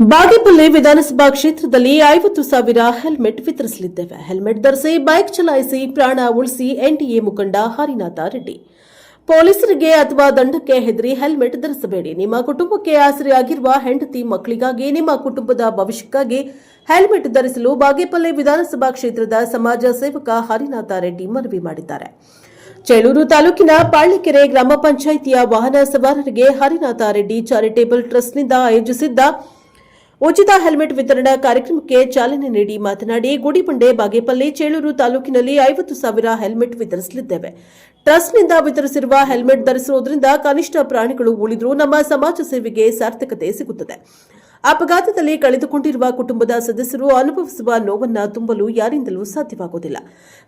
ಬಾಗೇಪಲ್ಲಿ ವಿಧಾನಸಭಾ ಕ್ಷೇತ್ರದಲ್ಲಿ 50,000 helmet ವಿತರಿಸಲಿದ್ದೇವೆ. Helmet ಧರಿಸಿ ಬೈಕ್ ಚಲಾಯಿಸಿ ಪ್ರಾಣ ಉಳಿಸಿ ಎನ್ಡಿಎ ಮುಖಂಡ ಹರಿನಾಥ ರೆಡ್ಡಿ. ಪೊಲೀಸರಿಗೆ ಅಥವಾ ದಂಡಕ್ಕೆ ಹೆದರಿ ಹೆಲ್ಮೆಟ್ ಧರಿಸಬೇಡಿ. ನಿಮ್ಮ ಕುಟುಂಬಕ್ಕೆ ಆಸರೆಯಾಗಿರುವ ಹೆಂಡತಿ ಮಕ್ಕಳಿಗಾಗಿ, ನಿಮ್ಮ ಕುಟುಂಬದ ಭವಿಷ್ಯಕ್ಕಾಗಿ ಹೆಲ್ಮೆಟ್ ಧರಿಸಲು ಬಾಗೇಪಲ್ಲಿ ವಿಧಾನಸಭಾ ಕ್ಷೇತ್ರದ ಸಮಾಜ ಸೇವಕ ಹರಿನಾಥ ರೆಡ್ಡಿ ಮನವಿ ಮಾಡಿದ್ದಾರೆ. ಚೇಳೂರು ತಾಲೂಕಿನ ಪಾಳ್ಳಿಕೆರೆ ಗ್ರಾಮ ಪಂಚಾಯಿತಿಯ ವಾಹನ ಸವಾರರಿಗೆ ಹರಿನಾಥ ರೆಡ್ಡಿ ಚಾರಿಟೇಬಲ್ ಟ್ರಸ್ಟ್ನಿಂದ ಆಯೋಜಿಸಿದ್ದ ಉಚಿತ ಹೆಲ್ಮೆಟ್ ವಿತರಣಾ ಕಾರ್ಯಕ್ರಮಕ್ಕೆ ಚಾಲನೆ ನೀಡಿ ಮಾತನಾಡಿ, ಗುಡಿಬಂಡೆ, ಬಾಗೇಪಲ್ಲಿ, ಚೇಳೂರು ತಾಲೂಕಿನಲ್ಲಿ 50,000 ಹೆಲ್ಮೆಟ್ ವಿತರಿಸಲಿದ್ದೇವೆ. ಟ್ರಸ್ಟ್ನಿಂದ ವಿತರಿಸಿರುವ ಹೆಲ್ಮೆಟ್ ಧರಿಸುವುದರಿಂದ ಕನಿಷ್ಠ ಪ್ರಾಣಿಗಳು ಉಳಿದರೂ ನಮ್ಮ ಸಮಾಜ ಸೇವೆಗೆ ಸಾರ್ಥಕತೆ ಸಿಗುತ್ತದೆ. ಅಪಘಾತದಲ್ಲಿ ಕಳೆದುಕೊಂಡಿರುವ ಕುಟುಂಬದ ಸದಸ್ಯರು ಅನುಭವಿಸುವ ನೋವನ್ನು ತುಂಬಲು ಯಾರಿಂದಲೂ ಸಾಧ್ಯವಾಗುವುದಿಲ್ಲ.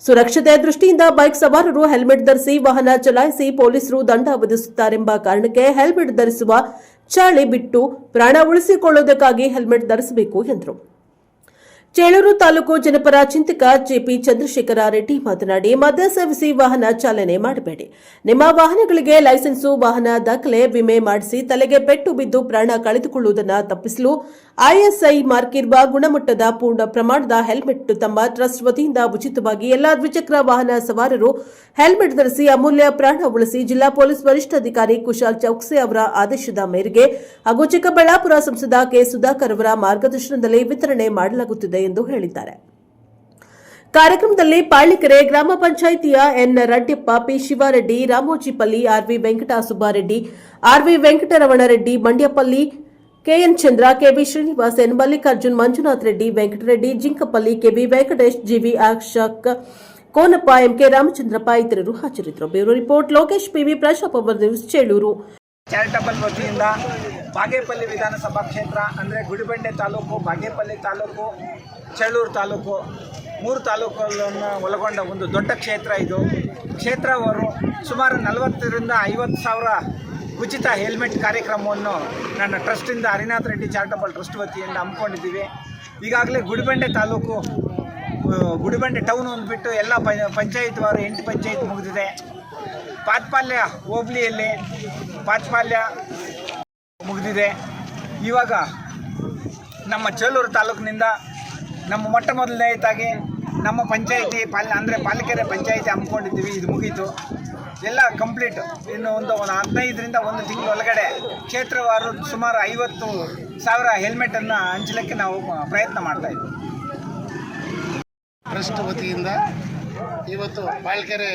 ಸುರಕ್ಷತೆಯ ದೃಷ್ಟಿಯಿಂದ ಬೈಕ್ ಸವಾರರು ಹೆಲ್ಮೆಟ್ ಧರಿಸಿ ವಾಹನ ಚಲಾಯಿಸಿ ಪೊಲೀಸರು ದಂಡ ವಿಧಿಸುತ್ತಾರೆಂಬ ಕಾರಣಕ್ಕೆ ಹೆಲ್ಮೆಟ್ ಧರಿಸುವ ಚಾಳಿ ಬಿಟ್ಟು ಪ್ರಾಣ ಉಳಿಸಿಕೊಳ್ಳುವುದಕ್ಕಾಗಿ ಹೆಲ್ಮೆಟ್ ಧರಿಸಬೇಕು ಎಂದರು. ಚೇಳೂರು ತಾಲೂಕು ಜನಪರ ಚಿಂತಕ ಜೆಪಿ ಚಂದ್ರಶೇಖರ ರೆಡ್ಡಿ ಮಾತನಾಡಿ, ಮದ್ಯ ಸೇವಿಸಿ ವಾಹನ ಚಾಲನೆ ಮಾಡಬೇಡಿ. ನಿಮ್ಮ ವಾಹನಗಳಿಗೆ ಲೈಸೆನ್ಸು, ವಾಹನ ದಾಖಲೆ, ವಿಮೆ ಮಾಡಿಸಿ. ತಲೆಗೆ ಪೆಟ್ಟು ಬಿದ್ದು ಪ್ರಾಣ ಕಳೆದುಕೊಳ್ಳುವುದನ್ನು ತಪ್ಪಿಸಲು ಐಎಸ್ಐ ಮಾರ್ಕ್ ಇರುವ ಗುಣಮಟ್ಟದ ಪೂರ್ಣ ಪ್ರಮಾಣದ ಹೆಲ್ಮೆಟ್ ತಮ್ಮ ಟ್ರಸ್ಟ್ ವತಿಯಿಂದ ಉಚಿತವಾಗಿ ಎಲ್ಲಾ ದ್ವಿಚಕ್ರ ವಾಹನ ಸವಾರರು ಹೆಲ್ಮೆಟ್ ಧರಿಸಿ ಅಮೂಲ್ಯ ಪ್ರಾಣ ಉಳಿಸಿ ಜಿಲ್ಲಾ ಪೊಲೀಸ್ ವರಿಷ್ಠಾಧಿಕಾರಿ ಕುಶಾಲ್ ಚೌಕ್ಸೆ ಅವರ ಆದೇಶದ ಮೇರೆಗೆ ಹಾಗೂ ಚಿಕ್ಕಬಳ್ಳಾಪುರ ಸಂಸದ ಕೆ ಸುಧಾಕರ್ ಅವರ ಮಾರ್ಗದರ್ಶನದಲ್ಲಿ ವಿತರಣೆ ಮಾಡಲಾಗುತ್ತಿದೆ ಎಂದು ಹೇಳಿದ್ದಾರೆ. ಕಾರ್ಯಕ್ರಮದಲ್ಲಿ ಪಾಳ್ಳಿಕೆರೆ ಗ್ರಾಮ ಪಂಚಾಯಿತಿಯ N Radyappa, P Shivareddy, Ramojipalli, R V Venkatasubbareddy, R V Venkataramanareddy, Mandyapalli, K N Chandra, K V Srinivas, N Mallikarjun, Manjunath Reddy, Venkatareddy, Jinkapalli, K V Venkatesh, G V Ashok, Konappa, M K Ramachandrappa ಇತರರು ಹಾಜರಿದ್ದರು. ಬ್ಯೂರೋ ರಿಪೋರ್ಟ್ ಲೋಕೇಶ್ ಪಿವಿ, ಪ್ರಶಾಪ್ ಅವರ್ ನ್ಯೂಸ್, ಚೇಳೂರು. ಚಾರಿಟಬಲ್ ವತಿಯಿಂದ ಬಾಗೇಪಲ್ಲಿ ವಿಧಾನಸಭಾ ಕ್ಷೇತ್ರ ಅಂದರೆ ಗುಡಿಬಂಡೆ ತಾಲೂಕು, ಬಾಗೇಪಲ್ಲಿ ತಾಲೂಕು, ಚೇಳೂರು ತಾಲೂಕು, 3 ತಾಲೂಕುಗಳನ್ನು ಒಳಗೊಂಡ ಒಂದು ದೊಡ್ಡ ಕ್ಷೇತ್ರ. ಇದು ಕ್ಷೇತ್ರವರು ಸುಮಾರು 40,000 ರಿಂದ 50,000 ಉಚಿತ ಹೆಲ್ಮೆಟ್ ಕಾರ್ಯಕ್ರಮವನ್ನು ನನ್ನ ಟ್ರಸ್ಟಿಂದ ಹರಿನಾಥ ರೆಡ್ಡಿ ಚಾರಿಟಬಲ್ ಟ್ರಸ್ಟ್ ವತಿಯಿಂದ ಹಮ್ಮಿಕೊಂಡಿದ್ದೀವಿ. ಈಗಾಗಲೇ ಗುಡಿಬಂಡೆ ತಾಲೂಕು, ಗುಡಿಬಂಡೆ ಟೌನ್ ಅಂದ್ಬಿಟ್ಟು ಎಲ್ಲ ಪಂಚಾಯತ್ವಾರು 8 ಪಂಚಾಯತ್ ಮುಗಿದಿದೆ. ಪಾತ್ಪಾಲ್ಯ ಹೋಬಳಿಯಲ್ಲಿ ಪಾತ್ಪಾಲ್ಯ ಮುಗಿದಿದೆ. ಇವಾಗ ನಮ್ಮ ಚೇಳೂರು ತಾಲೂಕಿನಿಂದ ನಮ್ಮ ಮೊಟ್ಟ ಮೊದಲನೇದಾಗಿ ನಮ್ಮ ಪಂಚಾಯಿತಿ ಅಂದರೆ ಪಾಲಿಕೆರೆ ಪಂಚಾಯಿತಿ ಹಮ್ಮಿಕೊಂಡಿದ್ದೀವಿ. ಇದು ಮುಗೀತು, ಎಲ್ಲ ಕಂಪ್ಲೀಟ್. ಇನ್ನು ಒಂದು 15 ರಿಂದ 1 ತಿಂಗಳ ಒಳಗಡೆ ಕ್ಷೇತ್ರವಾರು ಸುಮಾರು 50,000 ಹೆಲ್ಮೆಟನ್ನು ಹಂಚಲಿಕ್ಕೆ ನಾವು ಪ್ರಯತ್ನ ಮಾಡ್ತಾಯಿದ್ದೀವಿ. ಟ್ರಸ್ಟ್ ವತಿಯಿಂದ ಇವತ್ತು ಪಾಳ್ಕೆರೆ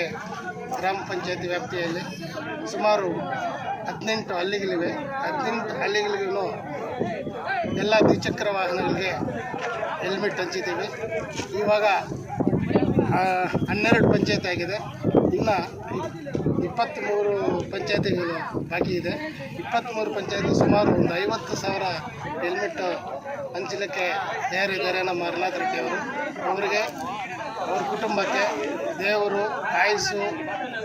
ಗ್ರಾಮ ಪಂಚಾಯತಿ ವ್ಯಾಪ್ತಿಯಲ್ಲಿ ಸುಮಾರು 18 ಹಳ್ಳಿಗಳಿವೆ. 18 ಹಳ್ಳಿಗಳಿಗೂ ಎಲ್ಲ ದ್ವಿಚಕ್ರ ವಾಹನಗಳಿಗೆ ಹೆಲ್ಮೆಟ್ ಹಂಚಿದ್ದೀವಿ. ಇವಾಗ 12 ಪಂಚಾಯತ್ ಆಗಿದೆ. ಇನ್ನು 23 ಪಂಚಾಯತಿಗಳು ಬಾಕಿ ಇದೆ. 23 ಪಂಚಾಯತ್ ಸುಮಾರು ಒಂದು 50,000 ಹೆಲ್ಮೆಟ್ ಹಂಚಲಿಕ್ಕೆ ತಯಾರಿದ್ದಾರೆ ನಮ್ಮ ಹರಿನಾಥ ರೆಡ್ಡಿ ಅವರು. ಅವರಿಗೆ, ಅವ್ರ ಕುಟುಂಬಕ್ಕೆ ದೇವರು ಆಯುಸ್ಸು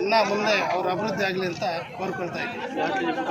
ಇನ್ನೂ ಮುಂದೆ ಅವ್ರ ಅಭಿವೃದ್ಧಿ ಆಗಲಿ ಅಂತ ಕೋರ್ಕೊಳ್ತಾ ಇದ್ದೀವಿ.